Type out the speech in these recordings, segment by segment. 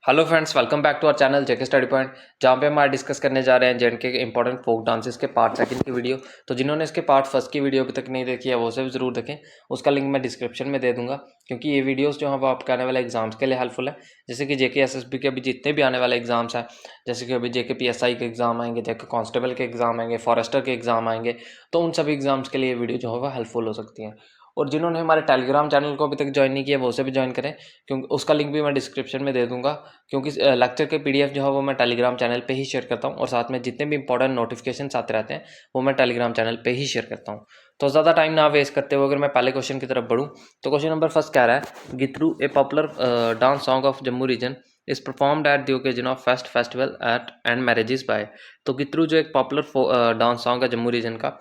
Hello friends, welcome back to our channel JK study point, जहाँ पे हम आज डिस्कस करने जा रहे हैं जेएनके के इंपॉर्टेंट फोक डांसेस के पार्ट सेकंड की वीडियो। तो जिन्होंने इसके पार्ट फर्स्ट की वीडियो अभी तक नहीं देखी है वो सब ज़रूर देखें। उसका लिंक मैं डिस्क्रिप्शन में दे दूंगा, क्योंकि ये वीडियोस जो हैं वो आपके आने वाले एग्जाम्स के लिए हेल्पफुल है। जैसे कि जेके एसएसबी के अभी जितने भी आने वाले एग्जाम्स हैं, जैसे कि अभी जेके पीएसआई के एग्जाम आएंगे, जेके कांस्टेबल के एग्जाम आएंगे, फॉरेस्टर के एग्जाम आएंगे, तो उन सभी एग्जाम्स के लिए ये वीडियो जो है वो हेल्पफुल हो सकती है। और जिन्होंने हमारे टेलीग्राम चैनल को अभी तक ज्वाइन नहीं किया वो से भी ज्वाइन करें, क्योंकि उसका लिंक भी मैं डिस्क्रिप्शन में दे दूंगा। क्योंकि लेक्चर के पीडीएफ जो है वो मैं टेलीग्राम चैनल पे ही शेयर करता हूँ, और साथ में जितने भी इंपॉर्टेंट नोटिफिकेशंस आते रहते हैं वो मैं टेलीग्राम चैनल पे ही शेयर करता हूँ। तो ज़्यादा टाइम ना वेस्ट करते हुए अगर मैं पहले क्वेश्चन की तरफ बढ़ूँ, तो क्वेश्चन नंबर फर्स्ट कह रहा है, Gitru a popular dance song of Jammu region is performed at the occasion of fest festival at and marriages by. तो गितरू जो एक पॉपुलर डांस सॉन्ग है जम्मू रीजन का,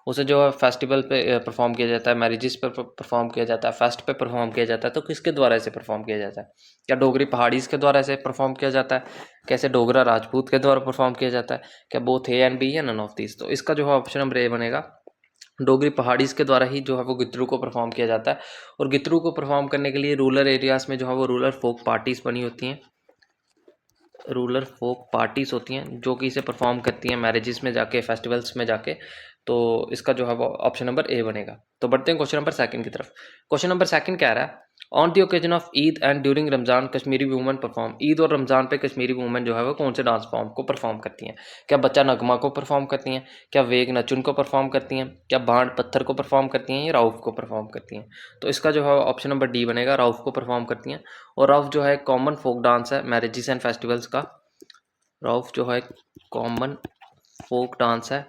उसे जो है फेस्टिवल पे परफॉर्म किया जाता है, मैरिजेस पे परफॉर्म किया जाता है, फेस्ट पे परफॉर्म किया जाता है। तो किसके द्वारा इसे परफॉर्म किया जाता है? क्या डोगरी पहाड़ीज के द्वारा इसे परफॉर्म किया जाता है? कैसे डोगरा राजपूत के द्वारा परफॉर्म किया जाता है? क्या बोथ ए एंड बी या नन ऑफ दिस? तो इसका जो है ऑप्शन नंबर ए बनेगा। डोगरी पहाड़ीज के द्वारा ही जो है वो गितरू को परफॉर्म किया जाता है। और गितरू को परफॉर्म करने के लिए रूरल एरियाज में जो है वो रूरल फोक पार्टीज बनी होती हैं, रूरल फोक पार्टीज होती हैं जो कि इसे परफॉर्म करती हैं मैरिजेस में जाके, फेस्टिवल्स में जाके। तो इसका जो है वो ऑप्शन नंबर ए बनेगा। तो बढ़ते हैं क्वेश्चन नंबर सेकंड की तरफ। क्वेश्चन नंबर सेकंड कह रहा है, on the occasion of Eid and during Ramzan Kashmiri women perform. Eid और रमजान पे कश्मीरी वुमेन जो है वो कौन से डांस फॉर्म को परफॉर्म करती हैं? क्या बच्चा नगमा को परफॉर्म करती हैं? क्या वेग नचुन को परफॉर्म करती हैं? क्या बाण पत्थर को परफॉर्म करती हैं या राउफ को परफॉर्म करती हैं? तो इसका जो है ऑप्शन नंबर डी बनेगा, राउफ को परफॉर्म करती हैं। और राउफ जो है कॉमन फोक डांस है मैरिजेस एंड फेस्टिवल्स का। राउफ जो है कॉमन फोक डांस है,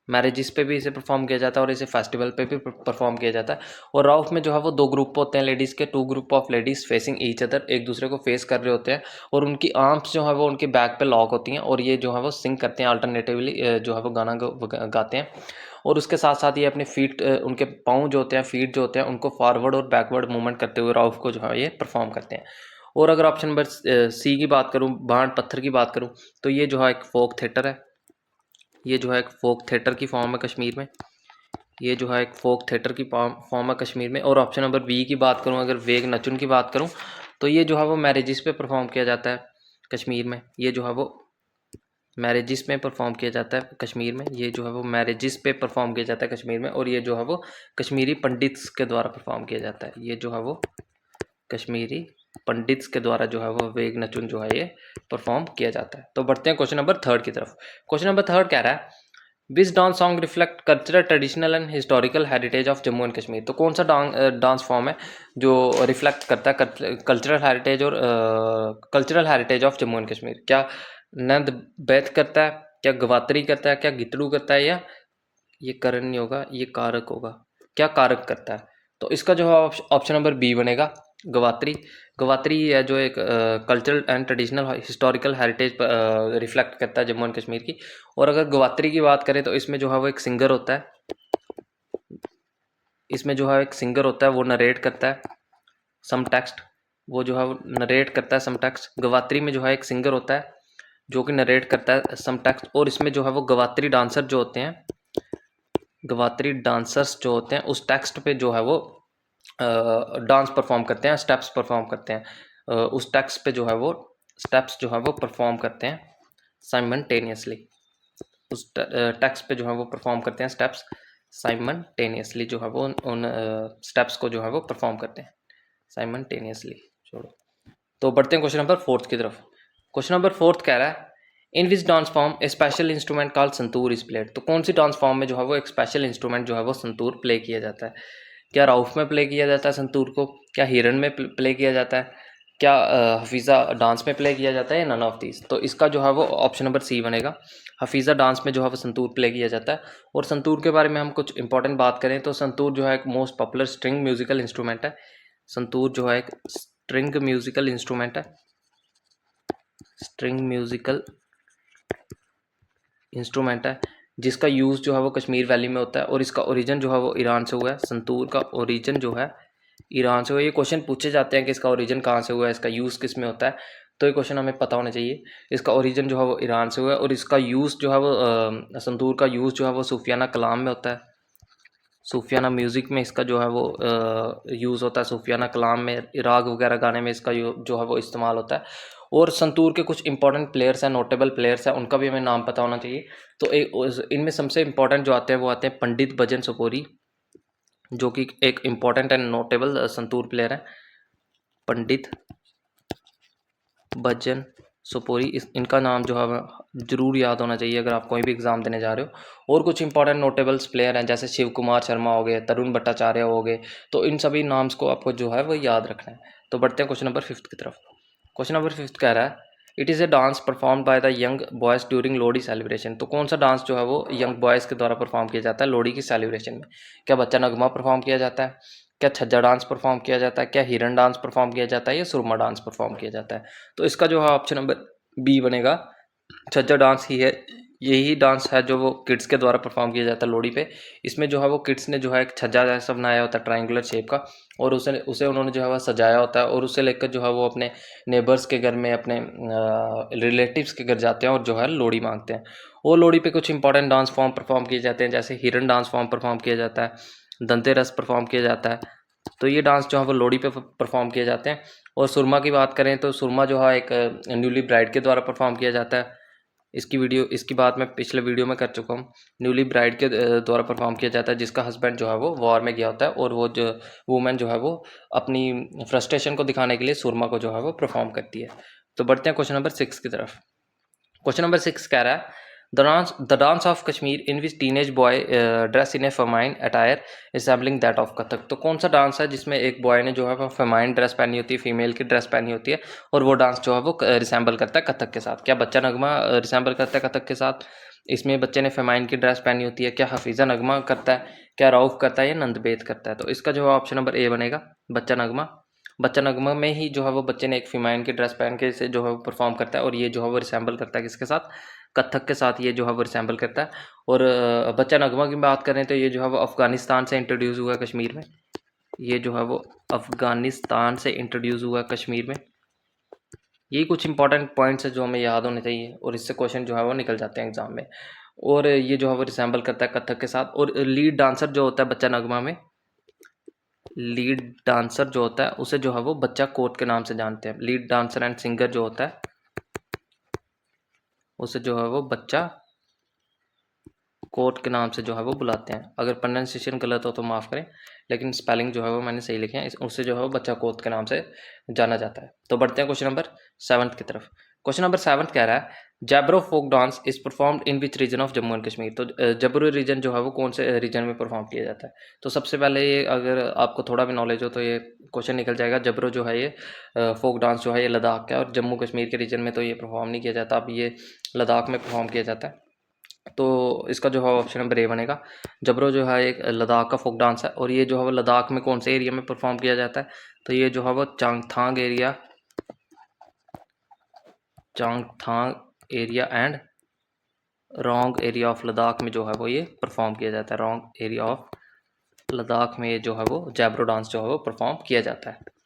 मैरिजेस पे भी इसे परफॉर्म किया जाता है और इसे फेस्टिवल पे भी परफॉर्म किया जाता है। और राउफ में जो है वो दो ग्रुप होते हैं लेडीज़ के, two group of ladies facing each other, एक दूसरे को फेस कर रहे होते हैं, और उनकी आर्म्स जो है वो उनके बैक पे लॉक होती हैं, और ये जो है वो सिंग करते हैं अल्टरनेटिवली, जो है वो गाना गाते हैं। और उसके साथ साथ ये अपने फीट, उनके पाँव जो होते हैं, फीट जो होते हैं, उनको फॉरवर्ड और बैकवर्ड मूवमेंट करते हुए राउफ को जो है ये परफॉर्म करते हैं। और अगर ऑप्शन नंबर सी की बात करूँ, बाण पत्थर की बात करूँ, तो ये जो है एक फोक थिएटर है। ये जो है एक फोक थिएटर की फॉर्म है कश्मीर में। ये जो है एक फोक थिएटर की फॉर्म है कश्मीर में। और ऑप्शन नंबर बी की बात करूँ, अगर वेग नचुन की बात करूँ, तो ये जो है वो मैरिजेस पे परफॉर्म किया जाता है कश्मीर में। ये जो है वो मैरिजेस में परफॉर्म किया जाता है कश्मीर में। ये जो है वो मैरिजेस पे परफॉर्म किया जाता है कश्मीर में, और ये जो है वो कश्मीरी पंडित्स के द्वारा परफॉर्म किया जाता है। ये जो है वो कश्मीरी पंडित्स के द्वारा जो है वो वेग नचुन जो है ये परफॉर्म किया जाता है। तो बढ़ते हैं क्वेश्चन नंबर थर्ड की तरफ। क्वेश्चन नंबर थर्ड कह रहा है, which dance song reflect cultural traditional and historical heritage of Jammu and Kashmir. तो कौन सा डांस फॉर्म है जो रिफ्लेक्ट करता है कल्चरल हेरिटेज और cultural heritage of Jammu and Kashmir? क्या नंद बैत करता है, क्या गवात्री करता है, क्या गितड़ू करता है, या ये करण नहीं होगा, ये कारक होगा, क्या कारक करता है? तो इसका जो है ऑप्शन नंबर बी बनेगा, गवात्री। गवात्री है जो एक cultural and traditional historical heritage reflect करता है जम्मू एंड कश्मीर की। और अगर गवात्री की बात करें तो इसमें जो है वो एक सिंगर होता है, इसमें जो है एक सिंगर होता है, वो नरेट करता है सम टेक्स्ट, वो जो है वो नरेट करता है सम टेक्स्ट। गवात्री में जो है एक सिंगर होता है जो कि नरेट करता है सम टेक्स्ट, और इसमें जो है वो गवात्री डांसर जो होते हैं, गवात्री डांसर्स जो होते हैं उस टेक्स्ट पे जो है वो डांस परफॉर्म करते हैं, स्टेप्स परफॉर्म करते हैं। उस टेक्स्ट पे जो है वो स्टेप्स जो है वो परफॉर्म करते हैं साइमल्टेनियसली। उस टेक्स्ट पे जो है वो परफॉर्म करते हैं स्टेप्स साइमल्टेनियसली, जो है वो उन स्टेप्स को जो है वो परफॉर्म करते हैं साइमल्टेनियसली। छोड़ो, तो बढ़ते हैं क्वेश्चन नंबर फोर्थ की तरफ। क्वेश्चन नंबर फोर्थ कह रहा है, in which dance form a special instrument called santoor is played. तो कौन सी डांस फॉर्म में जो है वो एक स्पेशल इंस्ट्रूमेंट जो है वो संतूर प्ले किया जाता है? क्या राउफ में प्ले किया जाता है संतूर को? क्या हिरन में प्ले किया जाता है? क्या हफीज़ा डांस में प्ले किया जाता है, या नन ऑफ दीज? तो इसका जो है वो ऑप्शन नंबर सी बनेगा, हफीज़ा डांस में जो है वो संतूर प्ले किया जाता है। और संतूर के बारे में हम कुछ इंपॉर्टेंट बात करें तो संतूर जो है एक most popular string musical instrument है। संतूर जो है एक स्ट्रिंग म्यूजिकल इंस्ट्रूमेंट है, स्ट्रिंग म्यूजिकल इंस्ट्रूमेंट है, जिसका यूज़ जो है वो कश्मीर वैली में होता है, और इसका ओरिजिन जो है वो ईरान से हुआ है। संतूर का ओरिजिन जो है ईरान से हुआ है। ये क्वेश्चन पूछे जाते हैं कि इसका ओरिजिन कहाँ से हुआ है, इसका यूज़ किस में होता है, तो ये क्वेश्चन हमें पता होना चाहिए। इसका ओरिजिन जो है वो ईरान से हुआ है, और इसका यूज़ जो है वो संतूर का यूज़ जो है वो सूफियाना कलाम में होता है। सूफियाना म्यूज़िक में इसका जो है वो यूज़ होता है, सूफियाना कलाम में, राग वगैरह गाने में इसका जो है वो इस्तेमाल होता है। और संतूर के कुछ इंपॉर्टेंट प्लेयर्स हैं, नोटेबल प्लेयर्स हैं, उनका भी हमें नाम पता होना चाहिए। तो इनमें सबसे इंपॉर्टेंट जो आते हैं वो आते हैं पंडित भजन सोपोरी, जो कि एक important and notable santoor player है, पंडित भजन सोपोरी। इनका नाम जो है जरूर याद होना चाहिए अगर आप कोई भी एग्जाम देने जा रहे हो। और कुछ इंपॉर्टेंट नोटेबल्स प्लेयर हैं जैसे शिव कुमार शर्मा हो गए, तरुण भट्टाचार्य हो गए। तो इन सभी नाम्स को आपको जो है वो याद रखना है। तो बढ़ते हैं क्वेश्चन नंबर 5 की तरफ। क्वेश्चन नंबर 5 कह रहा है it is a dance perform by the young boys during Lohri celebration. तो कौन सा डांस जो है वो यंग बॉयज़ के द्वारा परफॉर्म किया जाता है लोहड़ी की सेलिब्रेशन में? क्या बच्चा नगमा परफॉर्म किया जाता है, क्या छज्जा डांस परफॉर्म किया जाता है, क्या हिरन डांस परफॉर्म किया जाता है, या सुरमा डांस परफॉर्म किया जाता है? तो इसका जो है ऑप्शन नंबर बी बनेगा, छज्जा डांस ही है। यही डांस है जो वो किड्स के द्वारा परफॉर्म किया जाता है लोहड़ी पे। इसमें जो है वो किड्स ने जो है एक छज्जा जैसा बनाया होता है ट्रायंगुलर शेप का, और उसे उन्होंने जो है वह सजाया होता है, और उसे लेकर जो है वो अपने नेबर्स के घर में, अपने रिलेटिव्स के घर जाते हैं और जो है लोहड़ी मांगते हैं। और लोहड़ी पे कुछ इंपॉर्टेंट डांस फॉर्म परफॉर्म किए जाते हैं, जैसे हिरन डांस फॉर्म परफॉर्म किया जाता है, धनतेरस परफॉर्म किया जाता है। तो ये डांस जो है वो लोहड़ी पे परफॉर्म किए जाते हैं। और सुरमा की बात करें तो सुरमा जो है एक न्यूली ब्राइड के द्वारा परफॉर्म किया जाता है। इसकी बात मैं पिछले वीडियो में कर चुका हूँ। न्यूली ब्राइड के द्वारा परफॉर्म किया जाता है, जिसका हस्बैंड जो है वो वॉर में गया होता है, और वो जो वूमेन जो है वो अपनी फ्रस्ट्रेशन को दिखाने के लिए सुरमा को जो है वो परफॉर्म करती है। तो बढ़ते हैं क्वेश्चन नंबर 6 की तरफ। क्वेश्चन नंबर 6 कह रहा है the dance of Kashmir in which teenage boy dress in a feminine attire resembling that of Kathak. तो कौन सा डांस है जिसमें एक बॉय ने जो है वो फेमाइन ड्रेस पहनी होती है, फीमेल की ड्रेस पहनी होती है, और वो डांस जो है वो रिसेंबल करता है कथक के साथ? क्या बच्चा नगमा रिसेंबल करता है कथक के साथ? इसमें बच्चे ने फेमाइन की ड्रेस पहनी होती है। क्या हफीज़ा नगमा करता है, क्या राउफ करता है, या नंदबेद करता है? तो इसका जो ऑप्शन नंबर ए बनेगा, बच्चा नगमा। बच्चा नगमा में ही जो है वो बच्चे ने एक फेमाइन की ड्रेस पहन के इसे जो है वो परफॉर्म करता है, और ये जो है वो रिसेंबल करता है किसके साथ? कथक के साथ ये जो है वो रिसेंबल करता है। और बच्चा नगमा की बात करें तो ये जो है वो अफ़गानिस्तान से इंट्रोड्यूस हुआ है कश्मीर में। ये जो है वो अफ़गानिस्तान से इंट्रोड्यूस हुआ है कश्मीर में। यही कुछ इंपॉर्टेंट पॉइंट्स है जो हमें याद होने चाहिए, और इससे क्वेश्चन जो है वो निकल जाते हैं एग्जाम में। और ये जो है वो रिसेंबल करता है कथक के साथ। और लीड डांसर जो होता है बच्चा नगमा में, लीड डांसर जो होता है उसे जो है वो बच्चा कोट के नाम से जानते हैं। लीड डांसर एंड सिंगर जो होता है उसे जो है वो बच्चा कोट के नाम से जो है वो बुलाते हैं। अगर प्रोनाउंसिएशन गलत हो तो माफ़ करें, लेकिन स्पेलिंग जो है वो मैंने सही लिखे हैं। उससे जो है वो बच्चा कोत के नाम से जाना जाता है। तो बढ़ते हैं क्वेश्चन नंबर 7 की तरफ। क्वेश्चन नंबर 7 कह रहा है Jabro folk dance is performed in which region of Jammu and Kashmir. तो जबरो रीजन जो है वो कौन से रीजन में परफॉर्म किया जाता है? तो सबसे पहले ये, अगर आपको थोड़ा भी नॉलेज हो तो ये क्वेश्चन निकल जाएगा। जबरो जो है ये फोक डांस जो है ये लद्दाख का है, और जम्मू कश्मीर के रीजन में तो ये परफॉर्म नहीं किया जाता, अब ये लद्दाख में परफॉर्म किया जाता है। तो इसका जो है ऑप्शन नंबर ए बनेगा। जबरो जो है एक लद्दाख का फोक डांस है, और ये जो है वो लद्दाख में कौन से एरिया में परफॉर्म किया जाता है? तो ये जो है वो Changthang area and wrong area of Ladakh में जो है वो ये परफॉर्म किया जाता है। रोंग एरिया ऑफ लद्दाख में ये जो है वो जैब्रो डांस जो है वो परफॉर्म किया जाता है।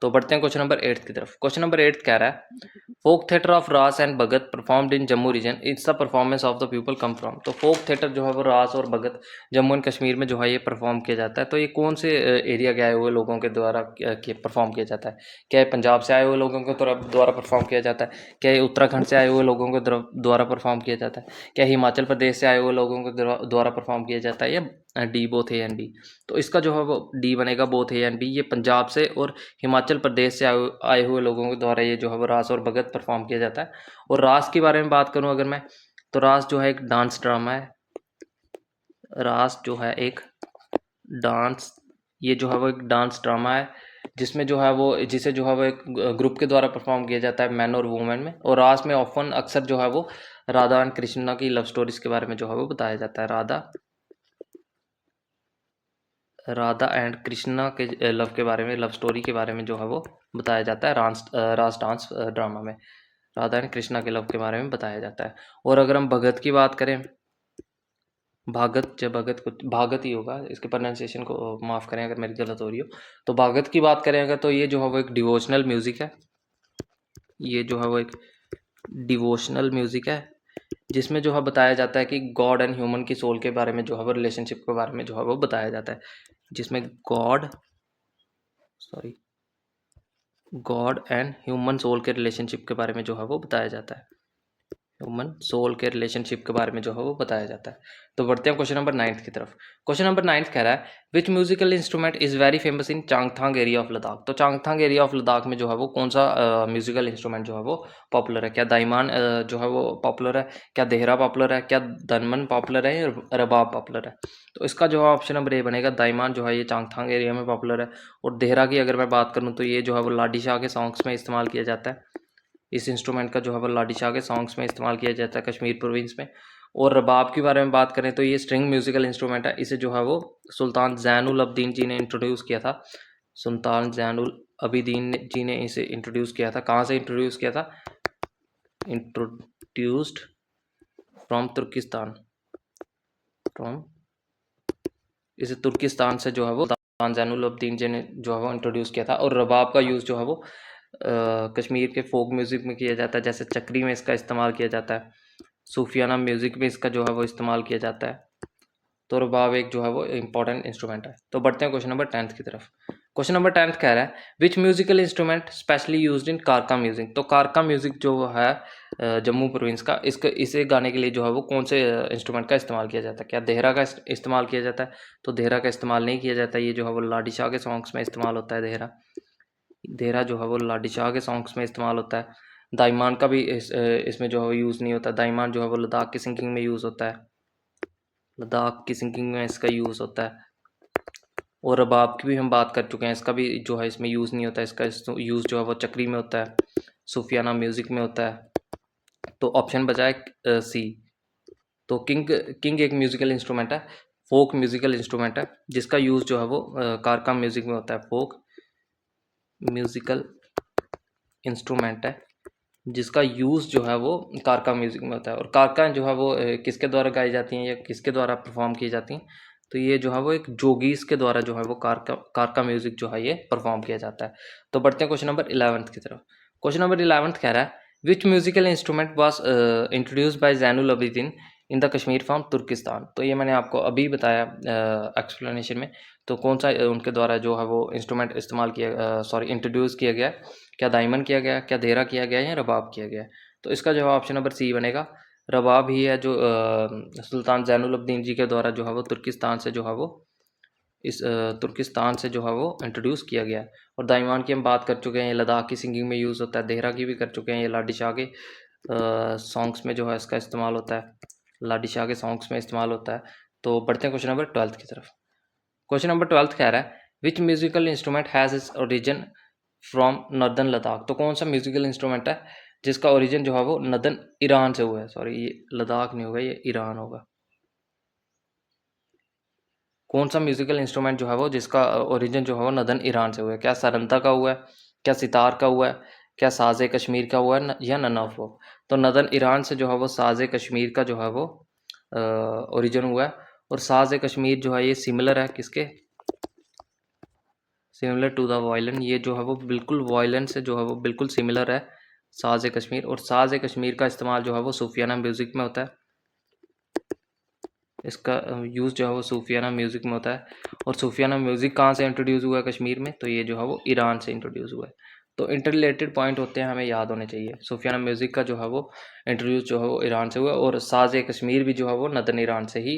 तो बढ़ते हैं क्वेश्चन नंबर 8 की तरफ। क्वेश्चन नंबर 8 कह रहा है folk theatre of Raas and Bhagat performed in Jammu region, it's the performance of the people come from. तो फोक थिएटर जो है वो रास और भगत जम्मू एंड कश्मीर में जो है ये परफॉर्म किया जाता है। तो ये कौन से एरिया के आए हुए लोगों के द्वारा परफॉर्म किया जाता है? क्या ये पंजाब से आए हुए लोगों के द्वारा परफॉर्म किया जाता है? क्या ये उत्तराखंड से आए हुए लोगों के द्वारा परफॉर्म किया जाता है? क्या हिमाचल प्रदेश से आए हुए लोगों के द्वारा परफॉर्म किया जाता है, या D both A and B? तो इसका जो है वो डी बनेगा, बोथ ए एंड बी। ये पंजाब से और हिमाचल प्रदेश से आए हुए लोगों के द्वारा ये जो है वो रास और भगत परफॉर्म किया जाता है। और रास के बारे में बात करूं अगर मैं, तो रास जो है एक डांस ड्रामा है। रास जो है एक डांस, ये जो है वो एक डांस ड्रामा है, जिसमें जो है वो जिसे जो है वो एक ग्रुप के द्वारा परफॉर्म किया जाता है, मैन और वुमेन में। और रास में ऑफन अक्सर जो है वो राधा एंड कृष्णा की लव स्टोरीज के बारे में जो है वो बताया जाता है। राधा एंड कृष्णा के लव के बारे में, लव स्टोरी के बारे में जो है वो बताया जाता है रास डांस ड्रामा में। राधा एंड कृष्णा के लव के बारे में बताया जाता है। और अगर हम भगत की बात करें, भागत ही होगा, इसके प्रोनाउंसिएशन को माफ़ करें अगर मेरी गलत हो रही हो। तो भागत की बात करें अगर, तो ये जो है वो एक डिवोशनल म्यूज़िक है। ये जो है वो एक डिवोशनल म्यूज़िक है, जिसमें जो है बताया जाता है कि गॉड एंड ह्यूमन की सोल के बारे में जो है वो रिलेशनशिप के बारे में जो है वो बताया जाता है, जिसमें गॉड एंड ह्यूमन सोल के रिलेशनशिप के बारे में जो है वो बताया जाता है, ह्यूमन सोल के रिलेशनशिप के बारे में जो है वो बताया जाता है। तो बढ़ते हैं क्वेश्चन नंबर 9 की तरफ। क्वेश्चन नंबर 9 कह रहा है which musical instrument is very famous in Changthang area of Ladakh. तो चांगथांग एरिया ऑफ लद्दाख में जो है वो कौन सा म्यूजिकल इंस्ट्रूमेंट जो है वो पॉपुलर है? क्या दाइमान जो है वो पॉपुलर है, क्या देहरा पॉपुलर है, क्या दनमन पॉपुलर है, या रबाब पॉपुलर है? तो इसका जो है ऑप्शन नंबर ए बनेगा, दाइमान जो है ये चांगथांग एरिया में पॉपुलर है। और देहरा की अगर मैं बात करूँ तो ये जो है वो लाडी शाह के सॉन्ग्स में इस्तेमाल किया जाता है। इस इंस्ट्रूमेंट का जो है वो लाडी शाह के सॉन्ग्स में इस्तेमाल किया जाता है कश्मीर प्रोविंस में। और रबाब के बारे में बात करें तो ये स्ट्रिंग म्यूजिकल इंस्ट्रूमेंट है। इसे जो है वो सुल्तान जैनुल अब्दीन जी ने इंट्रोड्यूस किया था। सुल्तान जैनुल अबिदीन जी ने इसे इंट्रोड्यूस किया था। कहाँ से इंट्रोड्यूस किया था? इंट्रोड्यूस्ड फ्रॉम तुर्किस्तान, फ्रॉम, इसे तुर्किस्तान से जो है वो सुल्तान जैनुल अब्दीन जी ने जो है वो इंट्रोड्यूस किया था। और रबाब का यूज़ जो है वो कश्मीर के फोक म्यूज़िक में किया जाता है, जैसे चक्री में इसका इस्तेमाल किया जाता है, सूफियाना म्यूज़िक में इसका जो है वो इस्तेमाल किया जाता है। तो रबाब एक जो है वो इम्पॉर्टेंट इंस्ट्रूमेंट है। तो बढ़ते हैं क्वेश्चन नंबर 10th की तरफ। क्वेश्चन नंबर 10th कह रहा है which musical instrument specially used in कारका म्यूजिक। तो कारका म्यूजिक जो है जम्मू प्रोविंस का, इसे गाने के लिए जो है वो कौन से इंस्ट्रूमेंट का इस्तेमाल किया जाता है? क्या देहरा का इस्तेमाल किया जाता है? तो देहरा का इस्तेमाल नहीं किया जाता है। ये जो है वो लाडी शाह के सॉन्ग्स में इस्तेमाल होता है देहरा। देहरा जो है वो लाडी शाह के सॉन्ग्स में इस्तेमाल होता है। दाइमान का भी इसमें जो है यूज़ नहीं होता। दाइमान जो है वो लद्दाख की सिंगिंग में यूज़ होता है, लद्दाख की सिंगिंग में इसका यूज़ होता है। और रबाब की भी हम बात कर चुके हैं, इसका भी जो है इसमें यूज़ नहीं होता। इसका यूज़ जो है वो चक्री में होता है, सूफियाना म्यूज़िक में होता है। तो ऑप्शन बचा है सी। तो किंग किंग एक म्यूज़िकल इंस्ट्रूमेंट है, फोक म्यूज़िकल इंस्ट्रूमेंट है, जिसका यूज़ जो है वो कारका म्यूज़िक में होता है। फोक म्यूज़िकल इंस्ट्रूमेंट है जिसका यूज़ जो है वो कारका म्यूज़िक में होता है। और कारका जो है वो किसके द्वारा गाई जाती हैं या किसके द्वारा परफॉर्म की जाती हैं? तो ये जो है वो एक जोगीस के द्वारा जो है वो कारका म्यूज़िक जो है ये परफॉर्म किया जाता है। तो बढ़ते हैं क्वेश्चन नंबर 11th की तरफ। क्वेश्चन नंबर 11th कह रहा है which musical instrument was introduce by Zainul Abidin in the Kashmir from Turkistan. तो ये मैंने आपको अभी बताया एक्सप्लेनेशन में। तो कौन सा उनके द्वारा जो है वो इंस्ट्रूमेंट इस्तेमाल किया, सॉरी इंट्रोड्यूस किया गया? क्या दाइमन किया गया, क्या देहरा किया गया, या रबाब किया गया? तो इसका जो है ऑप्शन नंबर सी बनेगा, रबाब ही है जो सुल्तान जैनुल अब्दीन जी के द्वारा जो है वो तुर्किस्तान से जो है वो तुर्किस्तान से जो है वो इंट्रोड्यूस किया गया है। और दाइमान की हम बात कर चुके हैं, ये लद्दाख की सिंगिंग में यूज़ होता है। देहरा की भी कर चुके हैं, ये लाडी शाह के सॉन्ग्स में जो है इसका इस्तेमाल होता है, लाडी शाह के सॉन्ग्स में इस्तेमाल होता है। तो बढ़ते हैं क्वेश्चन नंबर 12th की तरफ। क्वेश्चन नंबर 12th कह रहा है which musical instrument has its origin from northern Ladakh. तो कौन सा म्यूजिकल इंस्ट्रूमेंट है जिसका ओरिजिन जो है वो नॉर्दर्न ईरान से हुआ है? सॉरी, ये लद्दाख नहीं होगा, ये ईरान होगा। कौन सा म्यूजिकल इंस्ट्रूमेंट जो है वो जिसका ओरिजिन जो है वो नदन ईरान से हुआ है? क्या सरंता का हुआ है, क्या सितार का हुआ है, क्या साज़ कश्मीर का हुआ है, या नन ऑफ वो? तो नदन ईरान से जो है वो साज़ कश्मीर का जो है वो ओरिजिन हुआ है। और साज़ कश्मीर जो है ये सिमिलर है किसके? Similar to the violin. ये जो है वो बिल्कुल वायलिन से जो है वो बिल्कुल सिमिलर है साज़ कश्मीर। और साज़ कश्मीर का इस्तेमाल जो है वो सूफियाना म्यूज़िक में होता है। इसका यूज़ जो है वो सूफियाना म्यूज़िक में होता है। और सूफियाना म्यूज़िक कहाँ से इंट्रोड्यूस हुआ है कश्मीर में? तो ये जो है वो ईरान से इंट्रोड्यूस हुआ है। तो इंटर रिलेटेड पॉइंट होते हैं, हमें याद होने चाहिए। सूफियाना म्यूज़िक का जो है वो इंट्रोड्यूस जो है वो ईरान से हुआ है। और साज़ कश्मीर भी जो है वो नदन ईरान से ही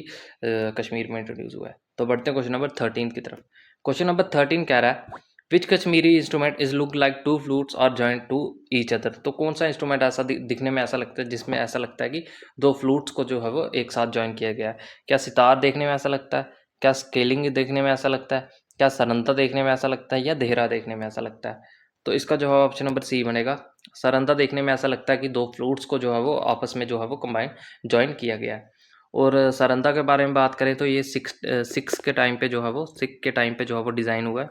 कश्मीर में इंट्रोड्यूस हुआ है। तो बढ़ते हैं क्वेश्चन नंबर 13 की तरफ। क्वेश्चन नंबर 13 कह रहा है which Kashmiri instrument is look like two flutes are joint to each other. तो कौन सा इंस्ट्रूमेंट ऐसा दिखने में ऐसा लगता है, जिसमें ऐसा लगता है कि दो फ्लूट्स को जो है वो एक साथ जॉइन किया गया है? क्या सितार देखने में ऐसा लगता है, क्या स्केलिंग देखने में ऐसा लगता है, क्या सरंता देखने में ऐसा लगता है, या देहरा देखने में ऐसा लगता है? तो इसका जो है ऑप्शन नंबर सी बनेगा, सरंता देखने में ऐसा लगता है कि दो फ्लूट्स को जो है वो आपस में जो है वो कंबाइन जॉइन किया गया है। और सरंता के बारे में बात करें तो ये सिक्स के टाइम पे जो है वो सिख के टाइम पे जो है वो डिज़ाइन हुआ है।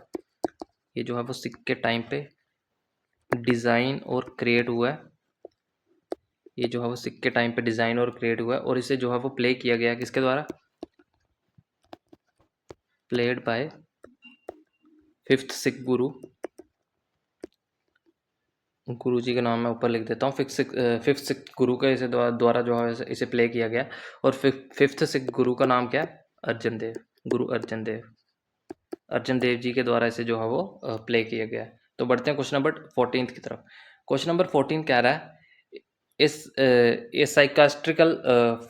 ये जो है वो सिख के टाइम पे डिज़ाइन और क्रिएट हुआ है। ये जो है वो सिख के टाइम पे डिज़ाइन और क्रिएट हुआ है। और इसे जो है वो प्ले किया गया किसके द्वारा? प्लेड बाय 5th सिख गुरु गुरुजी का नाम मैं ऊपर लिख देता हूँ। फिफ्थ सिख गुरु का इसे द्वारा जो है इसे प्ले किया गया। और फिफ्थ सिख गुरु का नाम क्या है? अर्जन देव, गुरु अर्जन देव। अर्जन देव जी के द्वारा इसे जो है वो प्ले किया गया है। तो बढ़ते हैं क्वेश्चन नंबर 14 की तरफ। क्वेश्चन नंबर 14 कह रहा है a sarcastical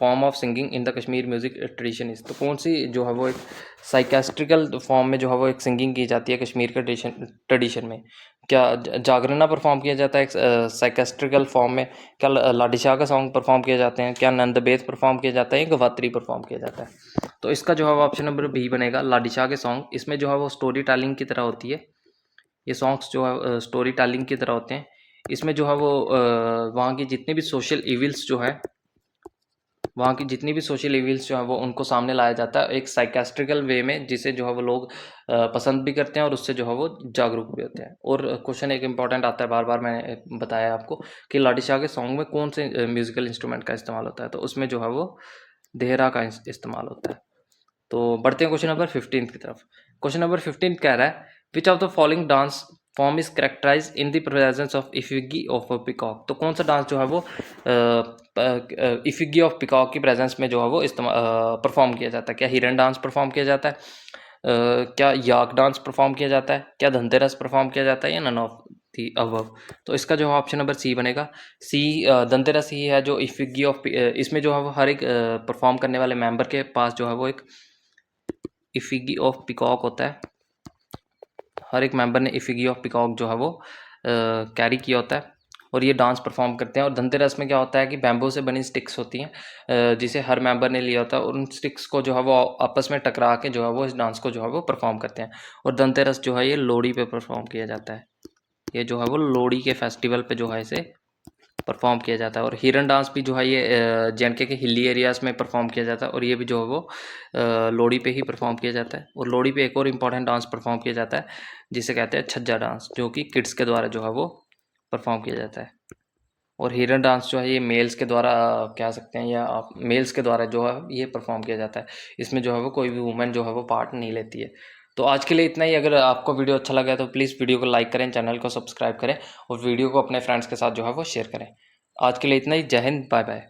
form of singing in the Kashmir music tradition is. तो कौन सी जो है वो एक साइकास्ट्रिकल फॉर्म में जो है वो एक सिंगिंग की जाती है कश्मीर के ट्रेडिशन में? क्या जागरणा परफॉर्म किया जाता है एक साइकास्ट्रिकल फॉर्म में? क्या लाडी शाह का सॉन्ग परफॉर्म किए जाते हैं? क्या नंदबेद परफॉर्म किया जाता है या गवात्री परफॉर्म किया जाता है? तो इसका जो है वो ऑप्शन नंबर बी बनेगा, लाडी शाह के सॉन्ग। इसमें जो है वो स्टोरी टेलिंग की तरह होती है। ये सॉन्ग्स जो है स्टोरी टेलिंग की तरह होते हैं। इसमें जो है वो वहाँ की जितनी भी सोशल इविल्स जो है, वहाँ की जितनी भी सोशल इविल्स जो है वो उनको सामने लाया जाता है एक साइकास्ट्रिकल वे में, जिसे जो है वो लोग पसंद भी करते हैं और उससे जो है वो जागरूक भी होते हैं। और क्वेश्चन एक इम्पॉर्टेंट आता है, बार बार मैंने बताया आपको कि लाडी शाह के सॉन्ग में कौन से म्यूजिकल इंस्ट्रूमेंट का इस्तेमाल होता है? तो उसमें जो है वो देहरा का इस्तेमाल होता है। तो बढ़ते हैं क्वेश्चन नंबर 15 की तरफ। क्वेश्चन नंबर 15 कह रहा है which of the following dance form is characterize in the presence of effigy of peacock. तो कौन सा डांस जो है वो इफिगी ऑफ पिकॉक की प्रेजेंस में जो है वो परफॉर्म किया जाता है? क्या हिरन डांस परफॉर्म किया जाता है? क्या याक डांस परफॉर्म किया जाता है? क्या धनतेरस परफॉर्म किया जाता है या नन ऑफ दी अबव? तो इसका जो ऑप्शन नंबर सी बनेगा। सी धनतेरस ही है जो इफिगी ऑफ, इसमें जो है वो हर एक परफॉर्म करने वाले मेंबर के पास जो है वो एक इफिगी ऑफ पिकॉक होता है। हर एक मेंबर ने इफिगी ऑफ पिकॉक जो है वो कैरी किया होता है और ये डांस परफॉर्म करते हैं। और धनतेरस में क्या होता है कि बैम्बू से बनी स्टिक्स होती हैं जिसे हर मेंबर ने लिया होता है और उन स्टिक्स को जो है वो आपस में टकरा के जो है वो इस डांस को जो है वो परफॉर्म करते हैं। और धनतेरस जो है ये लोहड़ी पे परफॉर्म किया जाता है। ये जो है वो लोहड़ी के फेस्टिवल पे जो है इसे परफॉर्म किया जाता है। और हिरन डांस भी जो है ये जे.एंड.के के हिली एरियाज़ में परफॉर्म किया जाता है और ये भी जो है वो लोहड़ी पे ही परफॉर्म किया जाता है। और लोहड़ी पे एक और इम्पॉर्टेंट डांस परफॉर्म किया जाता है जिसे कहते हैं छज्जा डांस, जो कि किड्स के द्वारा जो है वो परफॉर्म किया जाता है। और हिरन डांस जो है ये मेल्स के द्वारा कह सकते हैं, या आप मेल्स के द्वारा जो है ये परफॉर्म किया जाता है। इसमें जो है वो कोई भी वुमेन जो है वो पार्ट नहीं लेती है। तो आज के लिए इतना ही। अगर आपको वीडियो अच्छा लगा तो प्लीज़ वीडियो को लाइक करें, चैनल को सब्सक्राइब करें और वीडियो को अपने फ्रेंड्स के साथ जो है वो शेयर करें। आज के लिए इतना ही। जय हिंद, बाय बाय।